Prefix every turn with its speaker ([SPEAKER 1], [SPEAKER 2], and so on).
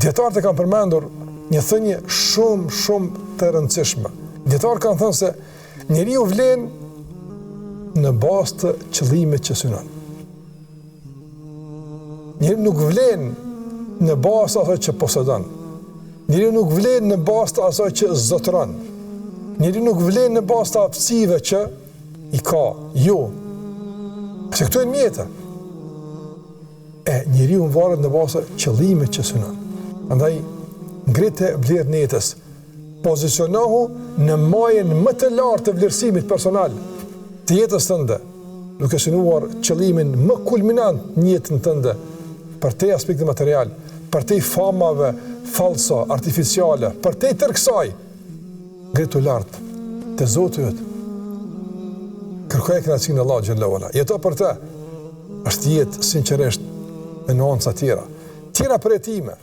[SPEAKER 1] Dietarët e kanë përmendur një thënie shumë të rëndësishme. Dietarët kanë thënë se njeriu vlen në bazë të qëllimit që synon. Njeriu nuk vlen në bazë të asaj që posedon. Njeriu nuk vlen në bazë të asaj që zotëron. Njeriu nuk vlen në bazë të aftësive që i ka, jo. Se këto e mjeta. Njeriu varet në bazë të qëllimit që synon. Andaj, ngrite vlerën e jetës. Pozicionohu në majën më të lartë të vlerësimit personal të jetës tënde, duke synuar qëllimin më kulminant në jetën tënde, për te aspekti material, për te famave falso, artificiale, për te tërkësaj, ngritu lartë të Zotë jëtë. Kërkoj kënaqësinë Allah xhallahu ala. Jeto për të. Është jetë sinqerisht me nuanca tjera. Tjera për jetime.